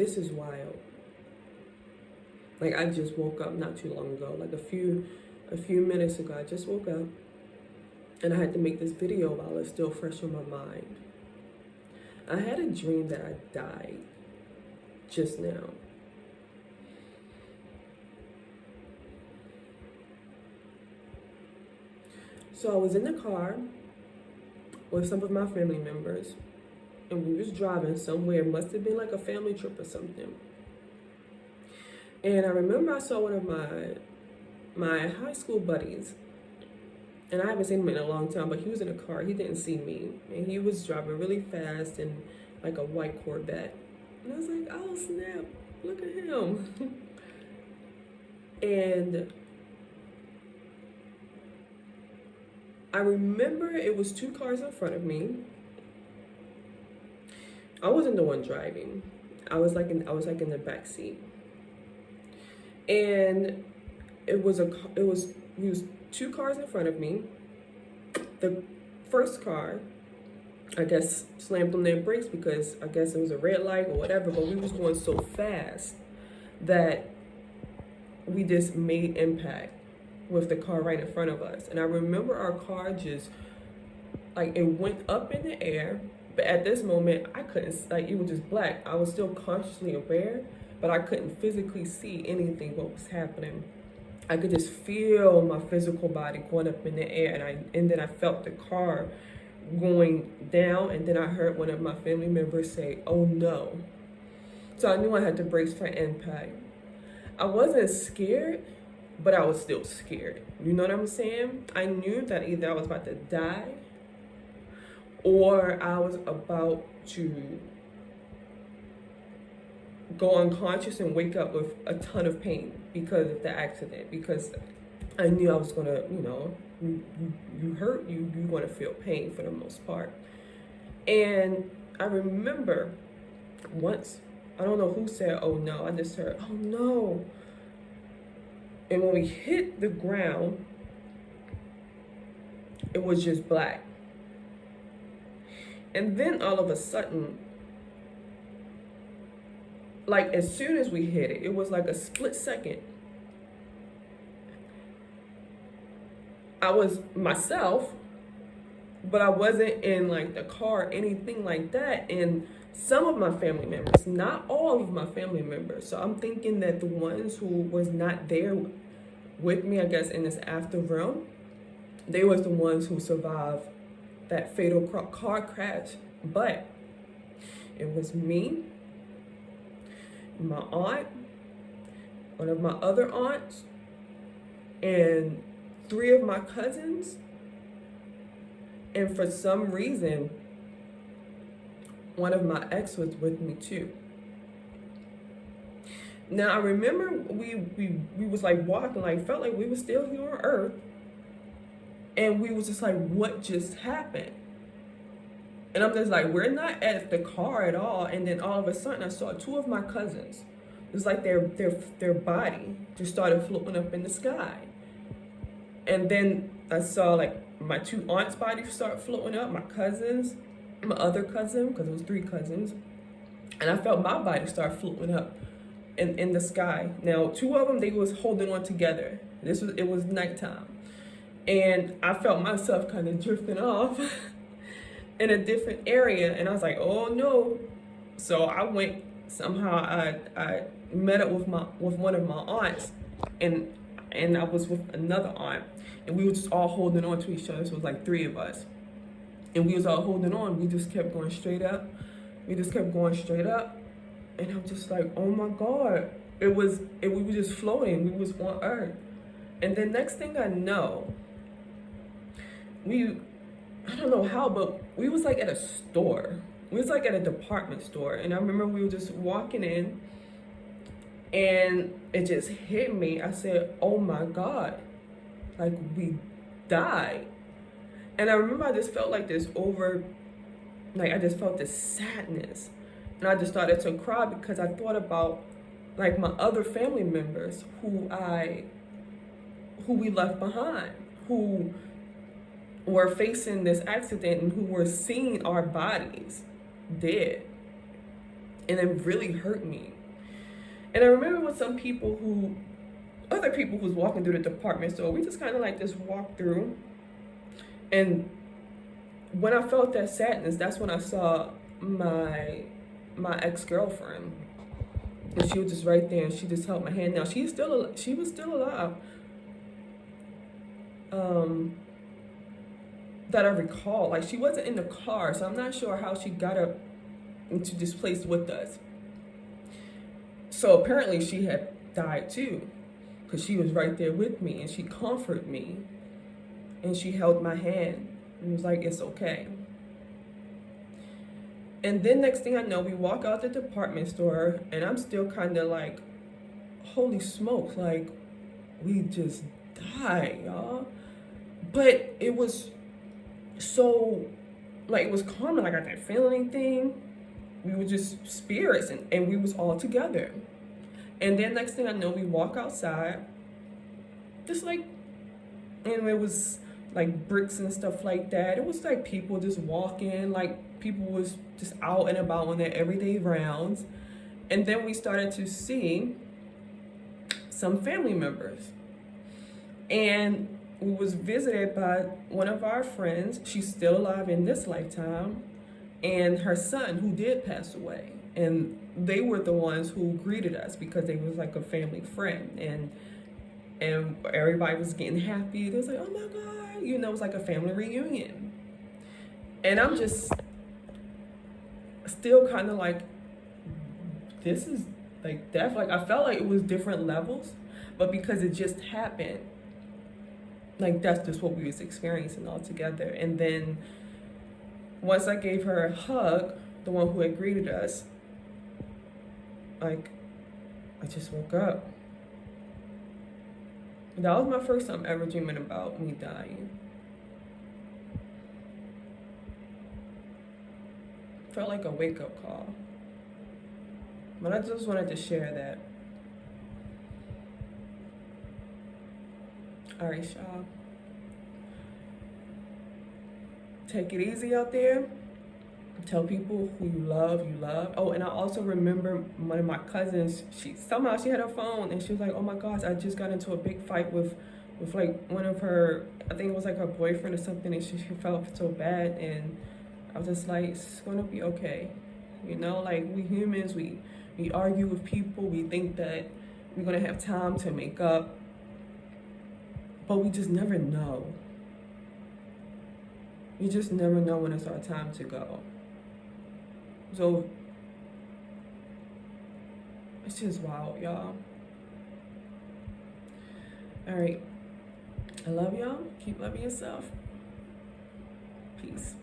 this is wild. Like, I just woke up not too long ago, like a few minutes ago. I just woke up and I had to make this video while it's still fresh on my mind. I had a dream that I died just now. So I was in the car with some of my family members, and we was driving somewhere. It must have been like a family trip or something. And I remember I saw one of my high school buddies, and I haven't seen him in a long time, but he was in a car. He didn't see me, and he was driving really fast in like a white Corvette. And I was like, oh snap, look at him. And I remember it was two cars in front of me. I wasn't the one driving. I was like in the back seat. And it was two cars in front of me. The first car, I guess, slammed on their brakes because I guess it was a red light or whatever, but we was going so fast that we just made impact with the car right in front of us. And I remember our car just, like, it went up in the air, but at this moment, I couldn't, like, it was just black. I was still consciously aware, but I couldn't physically see anything what was happening. I could just feel my physical body going up in the air, and then I felt the car going down, and then I heard one of my family members say, "Oh no." So I knew I had to brace for impact. I wasn't scared, but I was still scared. You know what I'm saying? I knew that either I was about to die or I was about to go unconscious and wake up with a ton of pain because of the accident, because I knew I was gonna, you hurt, you're gonna feel pain for the most part. And I remember once, I don't know who said, "Oh no," I just heard, "Oh no." And when we hit the ground, it was just black. And then all of a sudden, like as soon as we hit it, it was like a split second. I was myself, but I wasn't in like the car or anything like that. And some of my family members, not all of my family members. So I'm thinking that the ones who was not there with me, I guess, in this after realm, they was the ones who survived that fatal car crash. But it was me, my aunt, one of my other aunts, and 3 of my cousins. And for some reason, one of my ex was with me too. Now I remember we was like walking, like felt like we were still here on Earth, and we was just like, what just happened? And I'm just like, we're not at the car at all. And then all of a sudden, I saw 2 of my cousins. It was like their body just started floating up in the sky. And then I saw like my 2 aunts' bodies start floating up, my cousins, my other cousin, because it was 3 cousins. And I felt my body start floating up in the sky. Now, 2 of them, they was holding on together. It was nighttime. And I felt myself kind of drifting off in a different area. And I was like, oh no. So I went, somehow I met up with one of my aunts, and I was with another aunt, and we were just all holding on to each other. So it was like 3 of us. And we was all holding on. We just kept going straight up. We just kept going straight up. And I'm just like, oh my God. We were just floating. We was on Earth. And then next thing I know, I don't know how, but we was like at a store. We was like at a department store. And I remember we were just walking in, and it just hit me. I said, oh my God, like we died. And I remember I just felt like this I just felt this sadness. And I just started to cry because I thought about like my other family members who we left behind, who were facing this accident and who were seeing our bodies dead. And it really hurt me. And I remember with some people other people who was walking through the department store, we just kind of like just walked through. And when I felt that sadness, that's when I saw my ex-girlfriend. And she was just right there, and she just held my hand. Now she was still alive. That I recall. Like, she wasn't in the car, so I'm not sure how she got up into this place with us. So apparently she had died too, because she was right there with me, and she comforted me, and she held my hand and was like, it's okay. And then next thing I know, we walk out the department store, and I'm still kind of like, holy smokes, like, we just died, y'all. But it was so, like, it was calming. Like, I didn't feel anything. We were just spirits, and we was all together. And then next thing I know, we walk outside, just like, and it was like bricks and stuff like that. It was like people just walking, like people was just out and about on their everyday rounds. And then we started to see some family members. And we was visited by one of our friends. She's still alive in this lifetime, and her son, who did pass away. And they were the ones who greeted us because they was like a family friend, and everybody was getting happy. They was like, oh my God, you know, it was like a family reunion. And I'm just still kind of like, this is like death. Like, I felt like it was different levels, but because it just happened, like, that's just what we was experiencing all together. And then once I gave her a hug, the one who had greeted us, like, I just woke up. That was my first time ever dreaming about me dying. Felt like a wake-up call. But I just wanted to share that. All right, y'all. Take it easy out there. Tell people who you love, you love. Oh, and I also remember one of my cousins, she had her phone, and she was like, oh my gosh, I just got into a big fight with like one of her, I think it was like her boyfriend or something, and she felt so bad. And I was just like, it's gonna be okay. You know, like, we humans, we argue with people, we think that we're gonna have time to make up, but we just never know. You just never know when it's our time to go. So it's just wild, y'all. All right. I love y'all. Keep loving yourself. Peace.